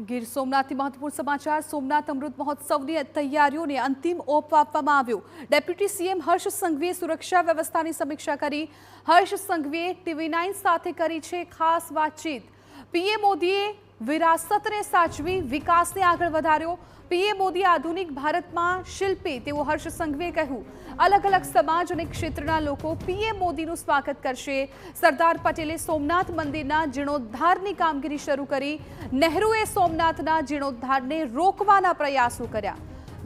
ગીર સોમનાથથી મહત્વપૂર્ણ સમાચાર। સોમનાથ અમૃત મહોત્સવની તૈયારીઓને અંતિમ ઓપ આપવામાં આવ્યો। ડેપ્યુટી સીએમ હર્ષ સંઘવીએ સુરક્ષા વ્યવસ્થાની સમીક્ષા કરી। હર્ષ સંઘવીએ TV9 સાથે કરી છે ખાસ વાતચીત। પીએમ મોદીએ વિરાસતને સાચવી વિકાસને આગળ વધાર્યો। પીએમ મોદી આધુનિક ભારતમાં શિલ્પી તેવું હર્ષ સંઘવીએ કહ્યું। અલગ અલગ સમાજ અને ક્ષેત્રના લોકો પીએમ મોદીનું સ્વાગત કરશે। સરદાર પટેલે સોમનાથ મંદિરના જીર્ણોદ્ધારની કામગીરી શરૂ કરી। નહેરુએ સોમનાથના જીર્ણોદ્ધારને રોકવાના પ્રયાસો કર્યા।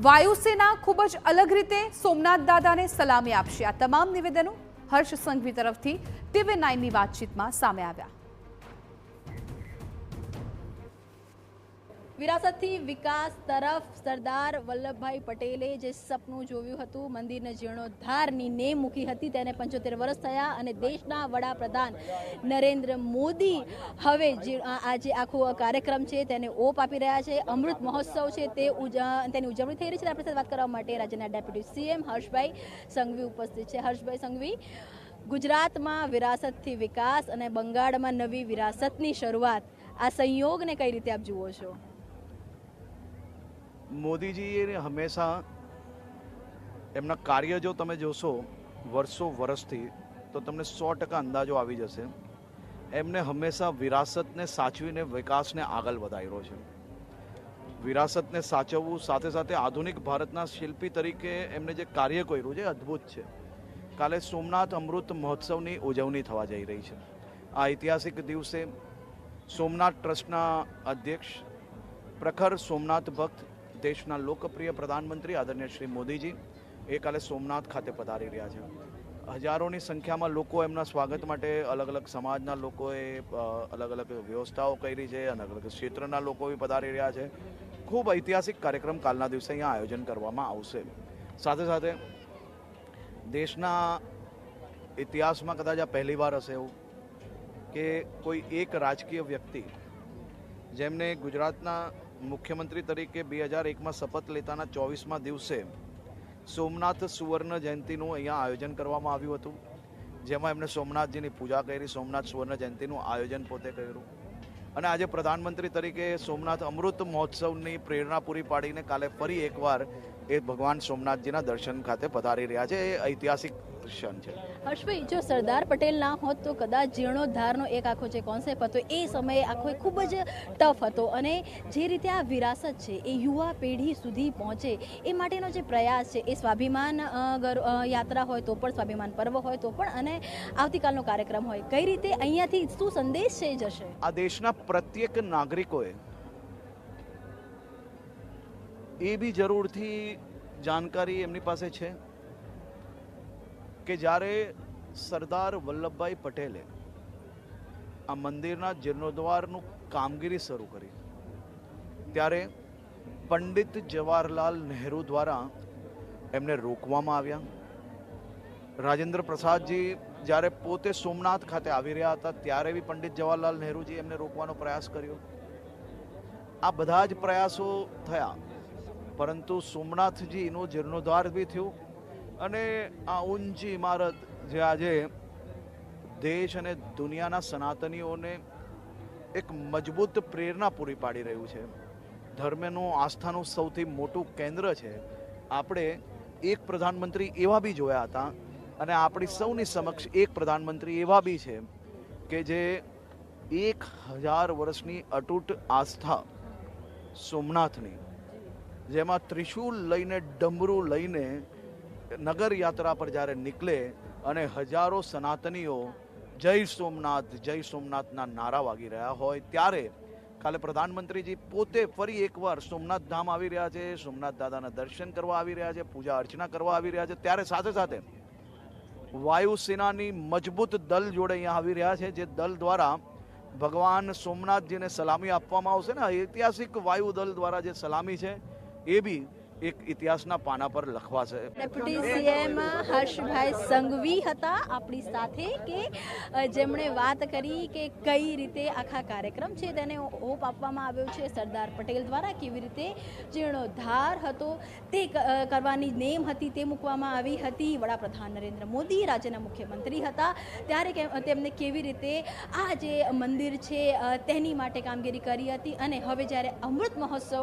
વાયુસેના ખૂબ જ અલગ રીતે સોમનાથ દાદાને સલામી આપશે। આ તમામ નિવેદનો હર્ષ સંઘવી તરફથી TV9ની વાતચીતમાં સામે આવ્યા। વિરાસતથી વિકાસ તરફ સરદાર વલ્લભભાઈ પટેલે જે સપનું જોયું હતું, મંદિરના જીર્ણોદ્ધારની નેમ મૂકી હતી, તેને 75 વર્ષ થયા અને દેશના વડાપ્રધાન નરેન્દ્ર મોદી હવે આજે આખો કાર્યક્રમ છે તેને ઓપ આપી રહ્યા છે। અમૃત મહોત્સવ છે તેની ઉજવણી થઈ રહી છે। આપણી સાથે વાત કરવા માટે રાજ્યના ડેપ્યુટી સીએમ હર્ષભાઈ સંઘવી ઉપસ્થિત છે। હર્ષભાઈ સંઘવી, ગુજરાતમાં વિરાસતથી વિકાસ અને બંગાળમાં નવી વિરાસતની શરૂઆત, આ સંયોગને કઈ રીતે આપ જુઓ છો? મોદીજીએ હંમેશા એમના કાર્ય જો તમે જોશો વર્ષોથી તો તમને 100% અંદાજો આવી જશે। એમને હંમેશા વિરાસતને સાચવીને વિકાસને આગળ વધાર્યો છે। વિરાસતને સાચવવું સાથે સાથે આધુનિક ભારતના શિલ્પી તરીકે એમને જે કાર્ય કર્યું છે અદ્ભુત છે। કાલે સોમનાથ અમૃત મહોત્સવની ઉજવણી થવા જઈ રહી છે। આ ઐતિહાસિક દિવસે સોમનાથ ટ્રસ્ટના અધ્યક્ષ, પ્રખર સોમનાથ ભક્ત, દેશના લોકપ્રિય પ્રધાનમંત્રી આદરણીય શ્રી મોદીજી એ કાલે સોમનાથ ખાતે પધારી રહ્યા છે। હજારોની સંખ્યામાં લોકો એમના સ્વાગત માટે અલગ અલગ સમાજના લોકોએ અલગ અલગ વ્યવસ્થાઓ કરી છે, અલગ અલગ ક્ષેત્રના લોકો બી પધારી રહ્યા છે। ખૂબ ઐતિહાસિક કાર્યક્રમ કાલના દિવસે અહીંયા આયોજન કરવામાં આવશે। સાથે સાથે દેશના ઇતિહાસમાં કદાચ આ પહેલી વાર હશે એવું કે કોઈ એક રાજકીય વ્યક્તિ જેમને ગુજરાતના મુખ્યમંત્રી તરીકે 2001માં શપથ લેતાના 24મા દિવસે સોમનાથ સુવર્ણ જયંતિનું અહીંયા આયોજન કરવામાં આવ્યું હતું, જેમાં એમણે સોમનાથજીની પૂજા કરી, સોમનાથ સુવર્ણ જયંતિનું આયોજન પોતે કર્યું અને આજે પ્રધાનમંત્રી તરીકે સોમનાથ અમૃત મહોત્સવની પ્રેરણા પૂરી પાડીને કાલે ફરી એકવાર એ ભગવાન સોમનાથજીના દર્શન ખાતે પધારી રહ્યા છે। એ ઐતિહાસિક ક્ષણ છે। હર્ષભાઈ, જો સરદાર પટેલ ના હોત તો કદાચ જીર્ણોદ્ધારનો એક આખો જે કોન્સેપ્ટ હતો એ સમયે આખો ખૂબ જ ટફ હતો અને જે રીતે આ વિરાસત છે એ યુવા પેઢી સુધી પહોંચે એ માટેનો જે પ્રયાસ છે, એ સ્વાભિમાન યાત્રા હોય તો પણ, સ્વાભિમાન પર્વ હોય તો પણ અને આવતીકાલનો કાર્યક્રમ હોય, કઈ રીતે અહીંયાથી શું સંદેશ છે જશે? આ દેશના પ્રત્યેક નાગરિકોએ એ બી જરૂરથી જાણકારી એમની પાસે છે કે જ્યારે સરદાર વલ્લભભાઈ પટેલે આ મંદિરના જીર્ણોદ્ધારનું કામગીરી શરૂ કરી ત્યારે પંડિત જવાહરલાલ નહેરુ દ્વારા એમને રોકવામાં આવ્યા। રાજેન્દ્ર પ્રસાદજી જ્યારે પોતે સોમનાથ ખાતે આવી રહ્યા હતા ત્યારે બી પંડિત જવાહરલાલ નહેરુજી એમને રોકવાનો પ્રયાસ કર્યો। આ બધા જ પ્રયાસો થયા, પરંતુ સોમનાથજીનું જીર્ણોદ્ધાર બી થયું અને આ ઊંચી ઇમારત જે આજે દેશ અને દુનિયાના સનાતનીઓને એક મજબૂત પ્રેરણા પૂરી પાડી રહ્યું છે। ધર્મનું આસ્થાનું સૌથી મોટું કેન્દ્ર છે। આપણે એક પ્રધાનમંત્રી એવા બી જોયા હતા અને આપણી સૌની સમક્ષ એક પ્રધાનમંત્રી એવા બી છે કે જે 1000 વર્ષની અતૂટ આસ્થા સોમનાથની, જેમાં ત્રિશૂલ લઈને, ડમરું લઈને નગર યાત્રા પર જ્યારે નીકળે અને હજારો સનાતનીઓ જય સોમનાથના નારા વાગી રહ્યા હોય ત્યારે કાલે પ્રધાનમંત્રીજી પોતે ફરી એકવાર સોમનાથ ધામ આવી રહ્યા છે, સોમનાથ દાદાના દર્શન કરવા આવી રહ્યા છે, પૂજા અર્ચના કરવા આવી રહ્યા છે। ત્યારે સાથે સાથે વાયુસેનાની મજબૂત દલ જોડે અહીંયા આવી રહ્યા છે, જે દલ દ્વારા ભગવાન સોમનાથજીને સલામી આપવામાં આવશે ને। ઐતિહાસિક વાયુ દળ દ્વારા જે સલામી છે એ બી એક ઇતિહાસના પાના પર લખવાશે. ડેપ્યુટી સીએમ હર્ષભાઈ સંઘવી હતા આપણી સાથે કે જેમણે વાત કરી કે કઈ રીતે આખા કાર્યક્રમ છે તેને ઓપ આપવામાં આવ્યો છે સરદાર પટેલ દ્વારા, કેવી રીતે જીર્ણોદ્ધાર હતો તે કરવાની નેમ હતી તે મૂકવામાં આવી હતી. વડાપ્રધાન નરેન્દ્ર મોદી રાજ્યના મુખ્યમંત્રી હતા ત્યારે તેમને કેવી રીતે આ જે મંદિર છે તેની માટે કામગીરી કરી હતી અને હવે જ્યારે અમૃત મહોત્સવ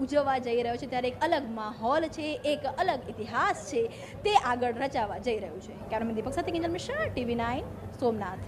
ઉજવવા જઈ રહ્યો છે ત્યારે એક અલગ માહોલ છે, એક અલગ ઇતિહાસ છે તે આગળ રચાવા જઈ રહ્યું છે. કેમેરામેન દીપક સાથે કિંજલ મિશ્રા, TV9 સોમનાથ.